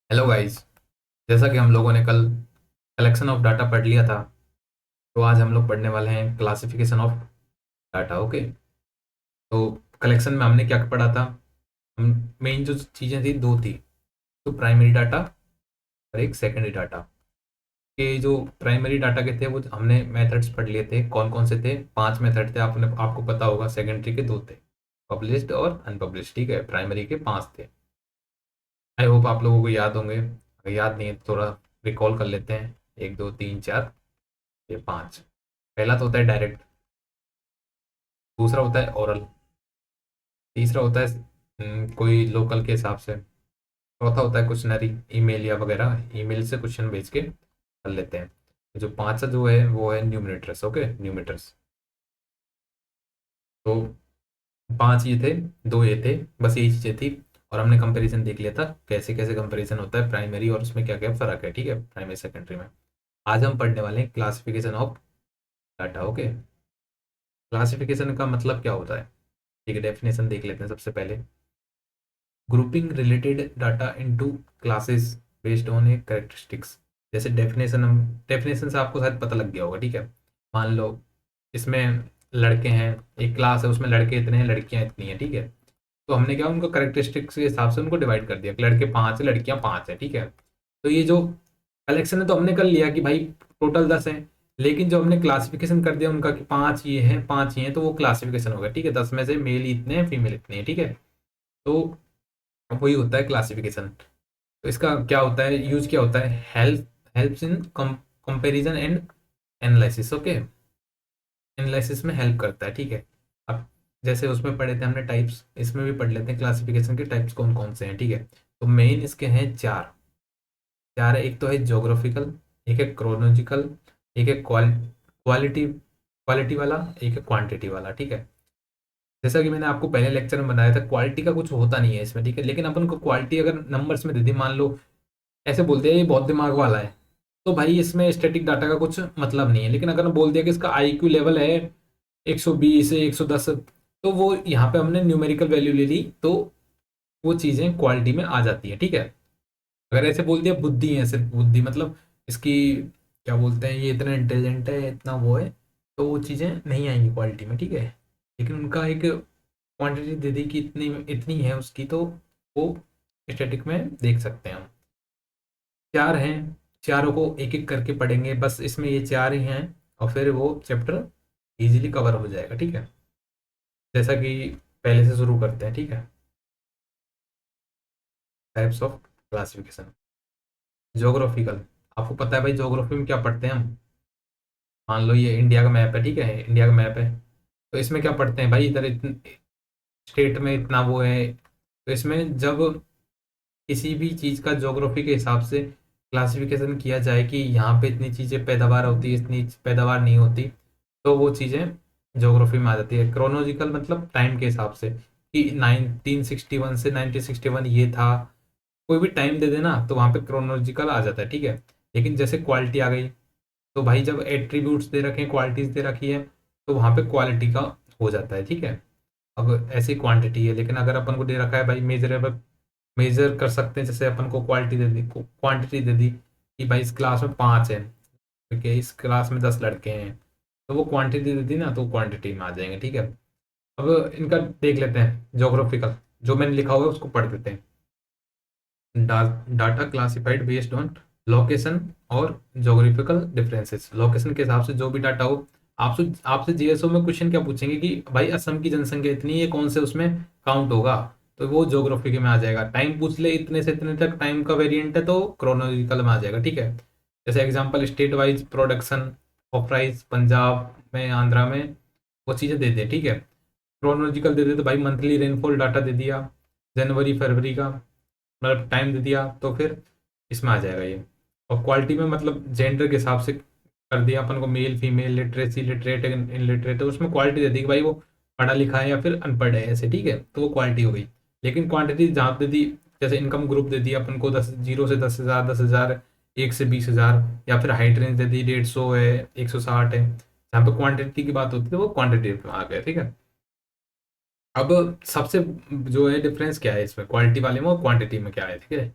Hello guys. जैसा कि हम लोगों ने कल कलेक्शन ऑफ डाटा पढ़ लिया था, तो आज हम लोग पढ़ने वाले हैं क्लासिफिकेशन ऑफ डाटा। ओके, तो कलेक्शन में हमने क्या पढ़ा था? हम मेन जो चीज़ें थी दो थी, तो प्राइमरी डाटा और एक सेकेंडरी डाटा। के जो प्राइमरी डाटा के थे वो हमने मेथड्स पढ़ लिए थे। कौन कौन से थे? 5 मेथड थे, आपको पता होगा। सेकेंडरी के दो थे, पब्लिश्ड और अनपब्लिश्ड। ठीक है, प्राइमरी के 5 थे। आई होप आप लोगों को याद होंगे। अगर याद नहीं है तो थोड़ा रिकॉल कर लेते हैं। एक दो तीन चार, ये 5। पहला तो होता है डायरेक्ट, दूसरा होता है ओरल, तीसरा होता है कोई लोकल के हिसाब से, चौथा होता है क्वेश्चनरी, ईमेल या वगैरह ईमेल से क्वेश्चन भेज के कर लेते हैं। जो पांचवा जो है वो है न्यूमिनेटर्स। Okay, numerators. तो 5 ये थे, 2 ये थे, बस यही चीज़ें थी। और हमने कंपैरिजन देख लिया था कैसे कैसे कंपैरिजन होता है प्राइमरी और उसमें क्या क्या फ़र्क है। ठीक है, प्राइमरी सेकेंडरी में। आज हम पढ़ने वाले हैं classification of data. Okay, classification का मतलब क्या होता है? ठीक है, डेफिनेशन देख लेते हैं सबसे पहले। Grouping related data into classes based on A characteristics. जैसे डेफिनेशन, हम डेफिनेशन से आपको शायद पता लग गया होगा। ठीक है, मान लो इसमें लड़के हैं, एक क्लास है, उसमें लड़के इतने हैं, लड़कियां इतनी हैं। ठीक है, तो हमने क्या उनको कैरेक्टरिस्टिक्स के हिसाब से उनको डिवाइड कर दिया कि लड़के 5 है, लड़कियां 5 है। ठीक है, तो ये जो कलेक्शन है तो हमने कर लिया कि भाई टोटल 10 है। लेकिन जो हमने क्लासिफिकेशन कर दिया उनका कि 5 ये हैं 5 ये हैं, तो वो क्लासिफिकेशन हो गया। ठीक है, 10 में से मेल इतने हैं, फीमेल इतने हैं। ठीक है, तो वही होता है क्लासिफिकेशन। तो इसका क्या होता है, यूज क्या होता है? Helps in comparison and analysis. Okay, analysis में हेल्प करता है। ठीक है, अब जैसे उसमें पढ़े थे हमने टाइप्स, इसमें भी पढ़ लेते हैं क्लासिफिकेशन के टाइप्स कौन कौन से हैं। ठीक है, तो मेन इसके हैं चार। चार है, एक तो है जोग्राफिकल, एक है क्रोनोलॉजिकल, एक है क्वालिटी क्वालिटी वाला, एक है क्वांटिटी वाला। ठीक है, जैसा कि मैंने आपको पहले लेक्चर में बताया था, क्वालिटी का कुछ होता नहीं है इसमें। ठीक है, लेकिन अपन को क्वालिटी अगर नंबर्स में दे दी, मान लो ऐसे बोलते हैं ये बहुत दिमाग वाला है, तो भाई इसमें स्टैटिक डाटा का कुछ मतलब नहीं है। लेकिन अगर बोल दिया कि इसका आईक्यू लेवल है 120 से 110, तो वो यहाँ पे हमने न्यूमेरिकल वैल्यू ले ली, तो वो चीज़ें क्वालिटी में आ जाती है। ठीक है, अगर ऐसे बोल दिया बुद्धि है, सिर्फ बुद्धि मतलब इसकी क्या बोलते हैं, ये इतना इंटेलिजेंट है, इतना वो है, तो वो चीज़ें नहीं आएंगी क्वालिटी में। ठीक है, लेकिन उनका एक क्वांटिटी दे दी कि इतनी इतनी है उसकी, तो वो स्टैटिक में देख सकते हैं हम। चार हैं, चारों को एक एक करके पढ़ेंगे, बस इसमें ये चार ही हैं, और फिर वो चैप्टर इजीली कवर हो जाएगा। ठीक है, जैसा कि पहले से शुरू करते हैं। ठीक है, टाइप्स ऑफ क्लासिफिकेशन। जोग्राफिकल, आपको पता है भाई जोग्राफी में क्या पढ़ते हैं हम? मान लो ये इंडिया का मैप है। ठीक है, इंडिया का मैप है, तो इसमें क्या पढ़ते हैं भाई? इधर स्टेट में इतना वो है, तो इसमें जब किसी भी चीज़ का ज्योग्राफी के हिसाब से क्लासिफिकेशन किया जाए कि यहाँ पे इतनी चीज़ें पैदावार होती है, इतनी पैदावार नहीं होती, तो वो चीज़ें ज्योग्राफी में आ जाती है। क्रोनोलॉजिकल मतलब टाइम के हिसाब से कि 1961 से 1961 ये था, कोई भी टाइम दे देना तो वहाँ पे क्रोनोलॉजिकल आ जाता है। ठीक है, लेकिन जैसे क्वालिटी आ गई, तो भाई जब एट्रीब्यूट्स दे रखे हैं, क्वालिटीज़ दे रखी है, तो वहाँ पे क्वालिटी का हो जाता है। ठीक है, अब ऐसी क्वांटिटी है, लेकिन अगर अपन को दे रखा है भाई मेजरेबल, मेजर कर सकते हैं, जैसे अपन को क्वालिटी दे दी, क्वांटिटी दे दी कि भाई इस क्लास में 5 है, ठीक है, इस क्लास में 10 लड़के हैं, तो वो क्वांटिटी दे दी ना, तो क्वांटिटी में आ जाएंगे। ठीक है, अब इनका देख लेते हैं जोग्राफिकल, जो मैंने लिखा हुआ है उसको पढ़ देते हैं। Data classified based on location और जोग्राफिकल डिफरेंसेस। लोकेशन के हिसाब से जो भी डाटा हो, आपसे आपसे जीएसओ में क्वेश्चन क्या पूछेंगे कि भाई असम की जनसंख्या इतनी है, कौन से उसमें काउंट होगा, तो वो ज्योग्राफी के में आ जाएगा। टाइम पूछ ले इतने से इतने तक टाइम का वेरिएंट है, तो क्रोनोलॉजिकल में आ जाएगा। ठीक है, जैसे example state wise production of rice, Punjab में, आंध्रा में, वो चीज़ें दे दे। ठीक है, क्रोनोलॉजिकल दे दे तो भाई मंथली रेनफॉल डाटा दे दिया, जनवरी फरवरी का, मतलब टाइम दे दिया, तो फिर इसमें आ जाएगा ये। और क्वालिटी में मतलब जेंडर के हिसाब से कर दिया अपन को, मेल फीमेल, लिटरेसी लिटरेट इनलिटरेट, तो उसमें क्वालिटी दे दी कि भाई वो पढ़ा लिखा है या फिर अनपढ़ है, ऐसे। ठीक है, तो वो क्वालिटी हो गई। लेकिन क्वांटिटी जहाँ दे दी, जैसे इनकम ग्रुप दे दिया अपन को 10, 0 से 10,000, 10,000, 1 से 20,000, या फिर हाइट रेंज दे दी 150 है, 160 है, जहाँ पे क्वांटिटी की बात होती है वो क्वांटिटी में आ गया। ठीक है, अब सबसे जो है डिफरेंस क्या है इसमें, क्वालिटी वाले में और क्वांटिटी में क्या है? ठीक है,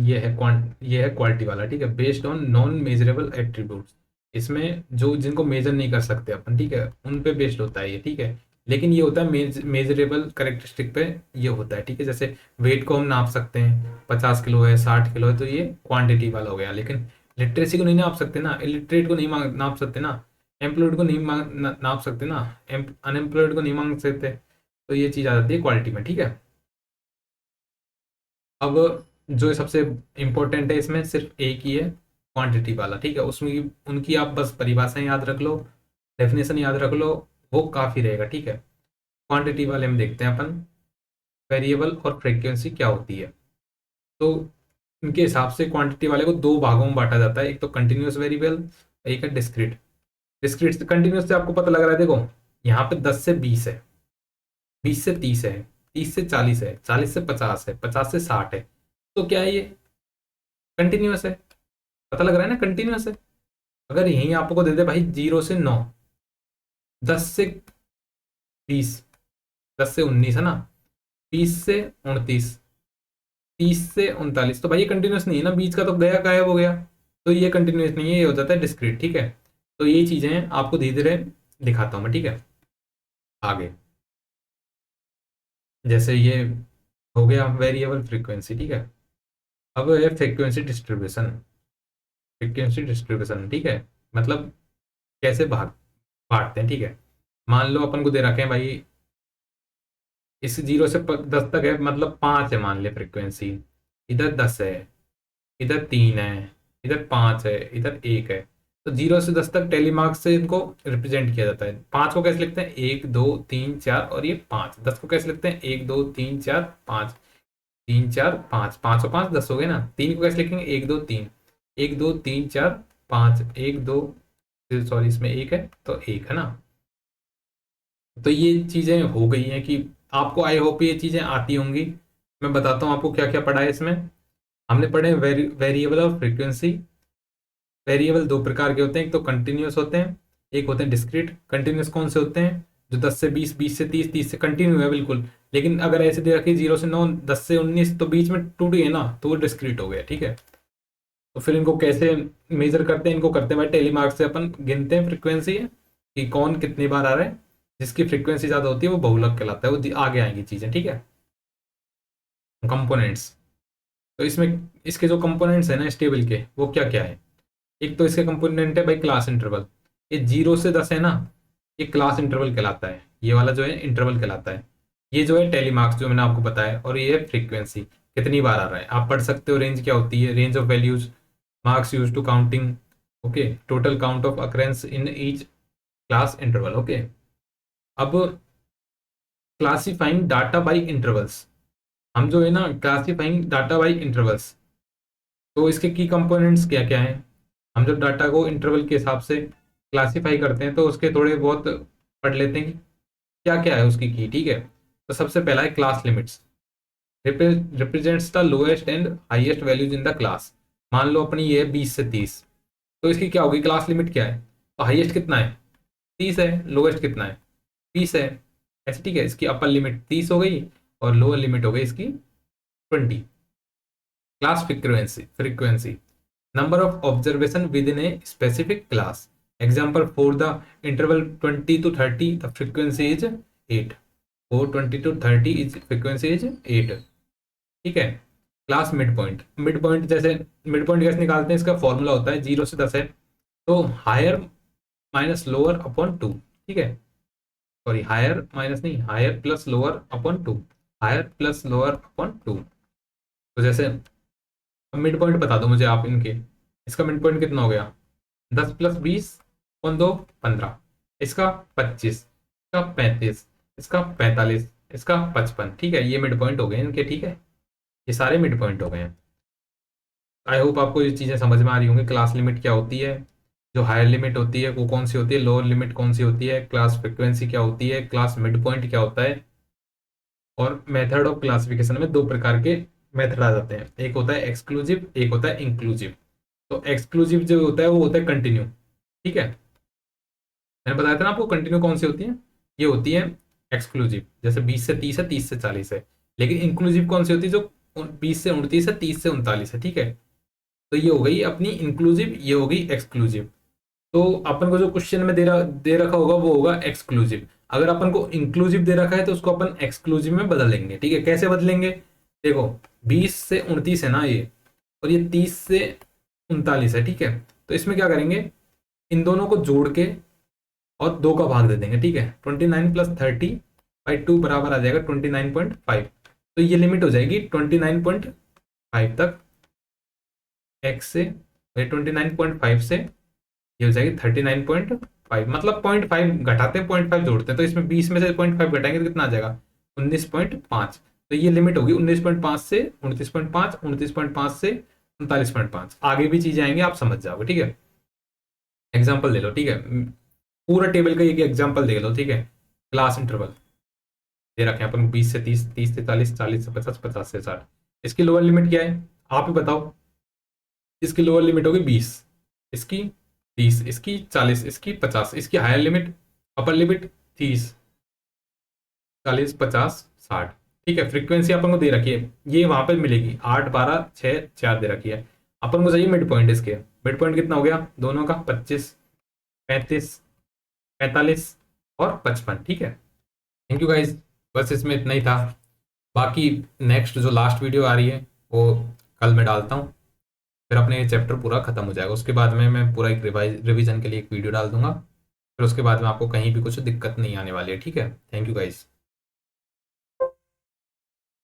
ये है क्वालिटी वाला, ठीक है। Based on non measurable attributes, इसमें जो जिनको मेजर नहीं कर सकते अपन, ठीक है, उन पे बेस्ड होता है ये, ठीक है। लेकिन ये होता है मेजरेबल करेक्टरिस्टिक पे ये होता है, ठीक है। जैसे वेट को हम नाप सकते हैं, 50 किलो है, 60 किलो है, तो ये क्वांटिटी वाला हो गया। लेकिन लिटरेसी को नहीं नाप सकते ना, इलिटरेट को नहीं नाप सकते ना, एम्प्लॉयड को नहीं नाप सकते ना, अनएम्प्लॉयड को नहीं मांग सकते। तो ये चीज़ आ जाती है क्वालिटी में, ठीक है। अब जो सबसे इम्पोर्टेंट है इसमें सिर्फ एक ही है, क्वांटिटी वाला, ठीक है। उसमें उनकी आप बस परिभाषाएं याद रख लो, डेफिनेशन याद रख लो, वो काफ़ी रहेगा, ठीक है। क्वांटिटी वाले में देखते हैं अपन वेरिएबल और फ्रीक्वेंसी क्या होती है। तो इनके हिसाब से क्वांटिटी वाले को दो भागों में बांटा जाता है, एक तो कंटिन्यूस वेरिएबल, एक है डिस्क्रीट। डिस्क्रीट कंटिन्यूस से आपको पता लग रहा है, देखो यहाँ पे 10 से 20 है, 20 से 30 है, 30 से 40 है, 40 से 50 है, 50 से 60 है। तो क्या है ये कंटिन्यूस है, पता लग रहा है ना कंटिन्यूस है। अगर यही आपको दे दे भाई 0 से 9, 10 से 20, 10 से 19 है ना, 20 से 29, 30 से 39, तो भाई ये कंटिन्यूस नहीं है ना, बीच का तो गया गायब हो गया। तो ये कंटिन्यूस नहीं है, ये हो जाता है डिस्क्रीट, ठीक है। तो ये चीजें आपको धीरे धीरे दिखाता हूं मैं, ठीक है। आगे जैसे ये हो गया वेरिएबल फ्रीक्वेंसी, ठीक है। अब है फ्रीक्वेंसी डिस्ट्रीब्यूशन। फ्रीक्वेंसी डिस्ट्रीब्यूशन, ठीक है, मतलब कैसे बांटते हैं, ठीक है। मान लो अपन को दे रखे हैं भाई, इस 0 से 10 तक है, मतलब 5 है मान ले फ्रीक्वेंसी, इधर 10 है, इधर 3 है, इधर 5 है, इधर 1 है। तो 0 से 10 तक टेलीमार्क से इनको रिप्रेजेंट किया जाता है। 5 को कैसे लिखते हैं, 1 2 3 4, और ये 5। 10 को कैसे लिखते हैं, 1 2 3 4 5, 3 4 5, 5 और 5 10 हो गए ना। 3 को कैसे लिखेंगे, 1 2 3, 1 2 3 4 5, 1 2, सॉरी इसमें 1 है तो 1 है ना। तो ये चीज़ें हो गई हैं कि आपको आई होप ये चीज़ें आती होंगी। मैं बताता हूँ आपको क्या क्या पढ़ा है इसमें। हमने पढ़े वेरिएबल और फ्रीक्वेंसी। वेरिएबल दो प्रकार के होते हैं, एक तो कंटिन्यूस होते हैं, एक होते हैं डिस्क्रीट। कंटिन्यूस कौन से होते हैं, जो 10 से 20, 20 से 30, 30 से कंटिन्यू है बिल्कुल। लेकिन अगर ऐसे दे रखी 0 से 9, 10 से 19, तो बीच में टूटी है ना, तो वो डिस्क्रीट हो गया, ठीक है। तो फिर इनको कैसे मेजर करते हैं, इनको करते हैं भाई टेलीमार्क से अपन गिनते हैं फ्रीक्वेंसी है कि कौन कितनी बार आ रहा है। जिसकी फ्रीक्वेंसी ज़्यादा होती है वो बहुलक कहलाता है, वो आगे आएंगी चीज़ें, ठीक है। कंपोनेंट्स, तो इसमें इसके जो कंपोनेंट्स है ना स्टेबल के, वो क्या क्या है। एक तो इसके कंपोनेंट है भाई क्लास इंटरवल। ये 0 से 10 है ना, ये क्लास इंटरवल कहलाता है, ये वाला जो है इंटरवल कहलाता है। ये जो है टेलीमार्क्स जो मैंने आपको बताया, और ये है फ्रीक्वेंसी, कितनी बार आ रहा है। आप पढ़ सकते हो रेंज क्या होती है, range of values, marks use to counting, okay, total count of occurrence in each class interval, okay. अब क्लासिफाइंग डाटा बाई इंटरवल्स, हम जो है ना क्लासिफाइंग डाटा बाई इंटरवल्स, तो इसके की कंपोनेंट्स क्या क्या हैं। हम जब डाटा को इंटरवल के हिसाब से क्लासिफाई करते हैं तो उसके थोड़े बहुत पढ़ लेते हैं कि क्या क्या है उसकी की, ठीक है। तो सबसे पहला है class limits, represents the lowest and highest values in the class. मान लो अपनी ये है 20 से 30, तो इसकी क्या होगी क्लास लिमिट क्या है, तो हाईएस्ट कितना है 30 है, लोएस्ट कितना है 20 है, ऐसे, ठीक है। इसकी अपर लिमिट 30 हो गई और लोअर लिमिट हो गई इसकी 20। Class frequency, number of observation within a specific class. Example, for the interval 20 to 30, the frequency is 8. For 20 to 30 is frequency is 8, ठीक है। Class mid point, mid point जैसे mid point कैसे निकालते हैं, इसका फॉर्मूला होता है 0 से 10 है तो हायर माइनस लोअर अपॉन 2, ठीक है। सॉरी हायर माइनस नहीं, higher plus lower upon 2, higher plus lower upon 2। तो जैसे अब मिड पॉइंट बता दो मुझे आप इनके, इसका मिड पॉइंट कितना हो गया, 10 + 20 कौन दो 15, इसका 25, इसका 35, इसका 45, इसका 55, ठीक है। ये मिड पॉइंट हो गए इनके, ठीक है। ये सारे मिड पॉइंट हो गए हैं। आई होप आपको ये चीज़ें समझ में आ रही होंगी। क्लास लिमिट क्या होती है, जो हायर लिमिट होती है वो कौन सी होती है, लोअर लिमिट कौन सी होती है, क्लास फ्रिक्वेंसी क्या होती है, क्लास मिड पॉइंट क्या होता है। और मेथड ऑफ क्लासिफिकेशन में दो प्रकार के मेथड आ जाते हैं, एक होता है एक्सक्लूसिव, एक होता है इंक्लूसिव। तो एक्सक्लूसिव जो होता है वो होता है कंटिन्यू, ठीक है। मैंने बताया था ना आपको कंटिन्यू कौन सी होती है, ये होती है एक्सक्लूसिव। जैसे 20 से 30 है, 30 से 40 है। लेकिन इंक्लूसिव कौन सी होती है, जो 20 से 29 है, 30 से 39 है, ठीक है। तो ये हो गई अपनी इंक्लूसिव, ये हो गई एक्सक्लूसिव। तो अपन को जो क्वेश्चन में दे रखा होगा वो होगा एक्सक्लूसिव। अगर अपन को इंक्लूसिव दे रखा है तो उसको अपन एक्सक्लूसिव में बदल लेंगे, ठीक है। कैसे बदलेंगे, देखो 20 से 29 है ना ये, और ये 30 से 39 है, ठीक है। तो इसमें क्या करेंगे, इन दोनों को जोड़ के और 2 का भाग दे देंगे, ठीक है। 29 प्लस 30/2 बराबर आ जाएगा 29.5। तो ये लिमिट हो जाएगी 29.5 तक एक्स से, 29.5 से ये हो जाएगी 39.5, मतलब 0.5 घटाते हैं 0.5 जोड़ते हैं, तो इसमें 20 में से 0.5 घटाएंगे तो कितना आ जाएगा 19.5। तो ये लिमिट होगी 19.5 से 29.5, 29.5 से 39.5। आगे भी चीजें आएंगे, आप समझ जाओगे, ठीक है। एग्जाम्पल ले लो, ठीक है। पूरा टेबल का एक एग्जाम्पल देख लो, ठीक है। क्लास इंटरवल दे रखे हैं अपन 20 से 30, 30 से 40, 40 से 50, 50 से 60। इसकी लोअर लिमिट क्या है, आप ही बताओ। इसकी लोअर लिमिट होगी 20, इसकी 30, इसकी 40, इसकी 50। इसकी हायर लिमिट, अपर लिमिट 30, 40, 50, 60, ठीक है। फ्रीक्वेंसी अपन को दे रखी है, ये वहां पर मिलेगी 8, 12, 6, 4 दे रखी है। अपन को चाहिए मिड पॉइंट, इसके मिड पॉइंट कितना हो गया दोनों का, 25, 35, 45 और 55, ठीक है। थैंक यू गाइज, बस इसमें इतना ही था। बाकी नेक्स्ट जो लास्ट वीडियो आ रही है वो कल मैं डालता हूँ, फिर अपने ये चैप्टर पूरा खत्म हो जाएगा। उसके बाद में मैं पूरा एक रिवीजन के लिए एक वीडियो डाल दूंगा, फिर उसके बाद में आपको कहीं भी कुछ दिक्कत नहीं आने वाली है, ठीक है। Thank you guys.